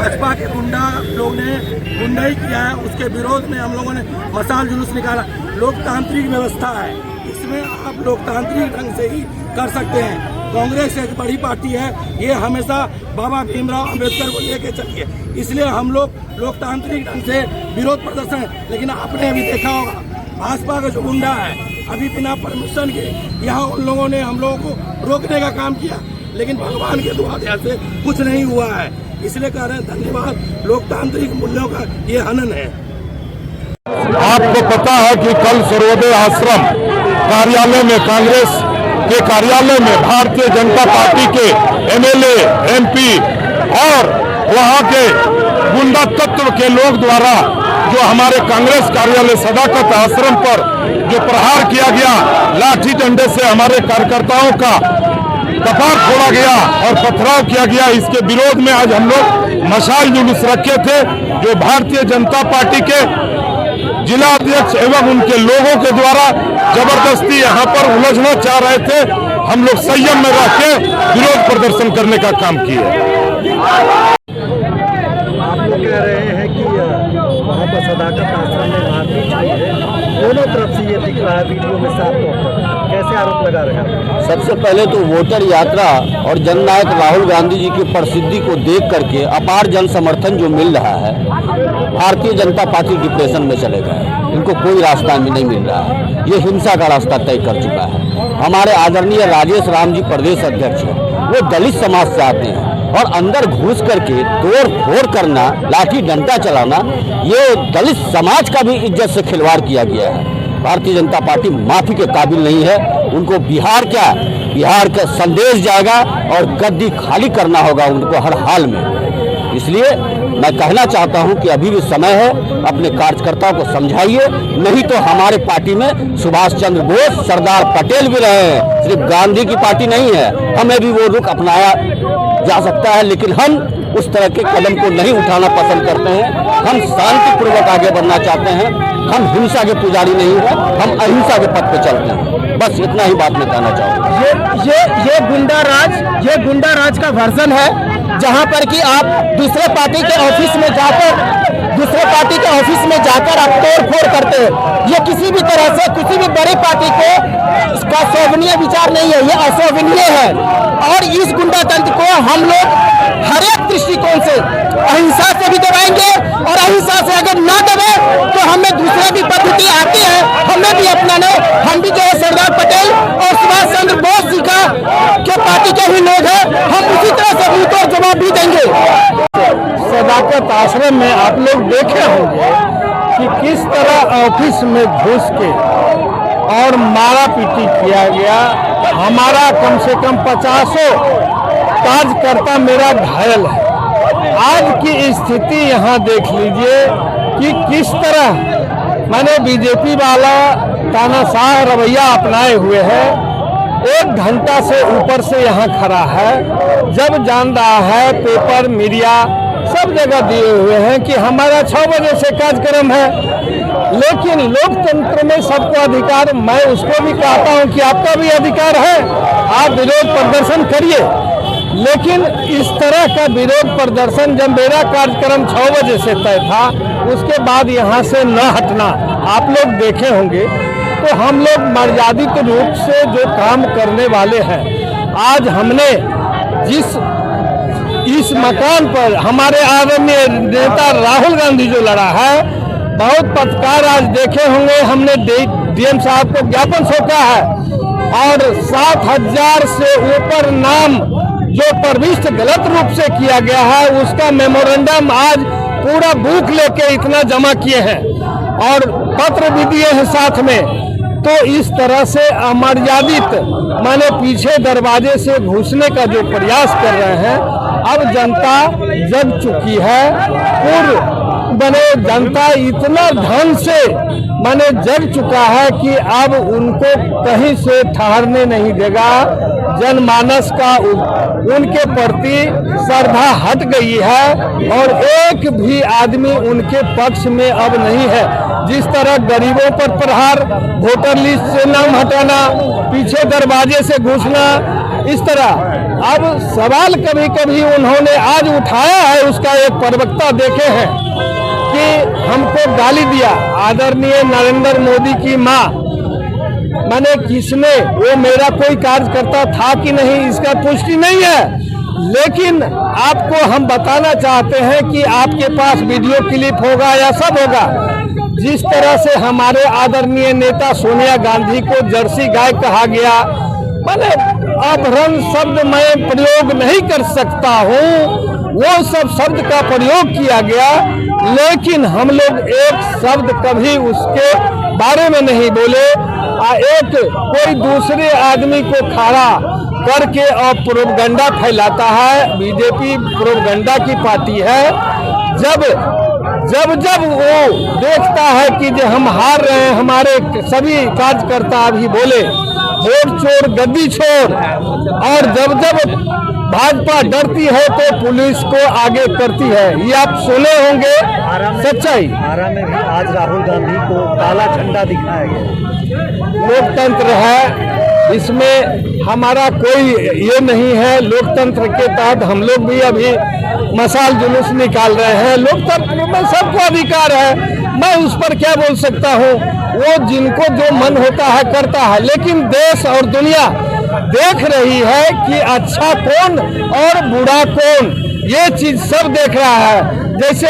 भाजपा के गुंडा लोग ने गुंडाई किया है, उसके विरोध में हम लोगों ने मशाल जुलूस निकाला। लोकतांत्रिक व्यवस्था है, इसमें आप लोकतांत्रिक ढंग से ही कर सकते हैं। कांग्रेस एक बड़ी पार्टी है, ये हमेशा बाबा भीमराव अंबेडकर को लेके चली है, इसलिए हम लोग लोकतांत्रिक ढंग से विरोध प्रदर्शन है। लेकिन आपने अभी देखा होगा भाजपा का जो गुंडा है अभी बिना परमिशन के यहाँ उन लोगों ने हम लोगों को रोकने का काम किया, लेकिन भगवान के दुआ से कुछ नहीं हुआ है। इसलिए कह रहे हैं धन्यवाद, लोकतांत्रिक मूल्यों का ये हनन है। आपको पता है कि कल सर्वोदय आश्रम कार्यालय में, कांग्रेस के कार्यालय में भारतीय जनता पार्टी के एमएलए, एमपी और वहां के गुंडा तत्व के लोग द्वारा जो हमारे कांग्रेस कार्यालय सदाकत आश्रम पर जो प्रहार किया गया, लाठी डंडे से हमारे कार्यकर्ताओं का कपार फोड़ा गया और पथराव किया गया, इसके विरोध में आज हम लोग मशाल जुलूस रखे थे। जो भारतीय जनता पार्टी के जिला अध्यक्ष एवं उनके लोगों के द्वारा जबरदस्ती यहाँ पर उलझना चाह रहे थे, हम लोग संयम में रह के विरोध प्रदर्शन करने का काम किए। आप लोग कह रहे हैं कि वहाँ पर सदाकत आश्रम में मारपीट हुई है, दोनों तरफ से ये दिख रहा है वीडियो में साफ तौर पर, कैसे आरोप लगा रहे हैं? सबसे पहले तो वोटर यात्रा और जननायक राहुल गांधी जी की प्रसिद्धि को देख करके अपार जन समर्थन जो मिल रहा है, भारतीय जनता पार्टी डिप्रेशन में चले गए, इनको कोई रास्ता नहीं मिल रहा है, ये हिंसा का रास्ता तय कर चुका है। हमारे आदरणीय राजेश राम जी प्रदेश अध्यक्ष हैं, वो दलित समाज से आते हैं और अंदर घुस करके तोड़ फोड़ करना, लाठी डंडा चलाना, ये दलित समाज का भी इज्जत से खिलवाड़ किया गया है। भारतीय जनता पार्टी माफी के काबिल नहीं है, उनको बिहार का संदेश जाएगा और गद्दी खाली करना होगा उनको हर हाल में। इसलिए मैं कहना चाहता हूं कि अभी भी समय है, अपने कार्यकर्ताओं को समझाइए, नहीं तो हमारे पार्टी में सुभाष चंद्र बोस, सरदार पटेल भी रहे हैं, सिर्फ गांधी की पार्टी नहीं है। हमें भी वो रुख अपनाया जा सकता है, लेकिन हम उस तरह के कदम को नहीं उठाना पसंद करते हैं। हम शांतिपूर्वक आगे बढ़ना चाहते हैं, हम हिंसा के पुजारी नहीं हैं, हम अहिंसा के पथ पे चलते हैं। बस इतना ही बात मैं कहना चाहूँगा। ये गुंडा राज का वर्जन है, जहां पर कि आप दूसरे पार्टी के ऑफिस में जाकर आप तोड़-फोड़ करते हैं। ये किसी भी तरह से किसी भी बड़ी पार्टी को इसका शोभनीय विचार नहीं है, ये अशोभनीय है। और इस गुंडा तंत्र को हम लोग हर एक दृष्टिकोण से अहिंसा से भी दबाएंगे, और अहिंसा से अगर ना दबे तो हमें दूसरे भी पद्धति आती है, हमें भी अपनाने। हम भी जो है सरदार पटेल और सुभाष चंद्र बोस जी का के पार्टी के ही लोग हैं, हम उसी तरह से उनको जवाब भी देंगे। सदाकत आश्रम में आप लोग देखे होंगे कि किस तरह ऑफिस में घुस के और मारा पीटी किया गया। हमारा कम से कम 50 कार्यकर्ता मेरा घायल है। आज की स्थिति यहाँ देख लीजिए कि किस तरह मैंने बीजेपी वाला तानाशाह रवैया अपनाए हुए है। 1 घंटा से ऊपर से यहाँ खड़ा है, जब जान रहा है पेपर मीडिया सब जगह दिए हुए हैं कि हमारा 6 बजे से कार्यक्रम है, लेकिन लोकतंत्र में सबको अधिकार, मैं उसको भी कहता हूं कि आपका भी अधिकार है, आप विरोध प्रदर्शन करिए, लेकिन इस तरह का विरोध प्रदर्शन जब मेरा कार्यक्रम 6 बजे से तय था, उसके बाद यहाँ से न हटना आप लोग देखे होंगे। तो हम लोग मर्यादित रूप से जो काम करने वाले हैं, आज हमने इस मकान पर हमारे आदरणीय नेता राहुल गांधी जो लड़ा है, बहुत पत्रकार आज देखे होंगे, हमने डीएम साहब को ज्ञापन सौंपा है और 7,000 से ऊपर नाम जो प्रविष्ट गलत रूप से किया गया है, उसका मेमोरेंडम आज पूरा बुक लेके इतना जमा किए हैं और पत्र भी दिए हैं साथ में। तो इस तरह से अमर्यादित माने पीछे दरवाजे से घुसने का जो प्रयास कर रहे हैं, अब जनता जग चुकी है। पूर्व बने जनता इतना ढंग से माने जग चुका है कि अब उनको कहीं से ठहरने नहीं देगा। जनमानस का उनके प्रति श्रद्धा हट गई है और एक भी आदमी उनके पक्ष में अब नहीं है। जिस तरह गरीबों पर प्रहार, वोटर लिस्ट से नाम हटाना, पीछे दरवाजे से घुसना, इस तरह अब सवाल कभी कभी उन्होंने आज उठाया है, उसका एक प्रवक्ता देखे हैं कि हमको गाली दिया आदरणीय नरेंद्र मोदी की माँ। मैंने किसने, वो मेरा कोई कार्यकर्ता था कि नहीं इसका पुष्टि नहीं है, लेकिन आपको हम बताना चाहते हैं कि आपके पास वीडियो क्लिप होगा या सब होगा। जिस तरह से हमारे आदरणीय नेता सोनिया गांधी को जर्सी गाय कहा गया, मैंने अपहरण शब्द मैं प्रयोग नहीं कर सकता हूँ, वो सब शब्द का प्रयोग किया गया, लेकिन हम लोग एक शब्द कभी उसके बारे में नहीं बोले। एक कोई दूसरे आदमी को खड़ा करके और प्रोपगंडा फैलाता है। बीजेपी प्रोपगंडा की पार्टी है। जब वो देखता है कि जो हम हार रहे हैं, हमारे सभी कार्यकर्ता अभी बोले वोट छोड़ गद्दी छोड़, और जब भाजपा डरती है तो पुलिस को आगे करती है। ये आप सुने होंगे, सच्चाई। आरा में भी आज राहुल गांधी को काला झंडा दिखाया गया। लोकतंत्र है, इसमें हमारा कोई ये नहीं है। लोकतंत्र के तहत हम लोग भी अभी मशाल जुलूस निकाल रहे हैं। लोकतंत्र में सबको अधिकार है, मैं उस पर क्या बोल सकता हूँ। वो जिनको जो मन होता है करता है, लेकिन देश और दुनिया देख रही है कि अच्छा कौन और बुरा कौन, ये चीज सब देख रहा है। जैसे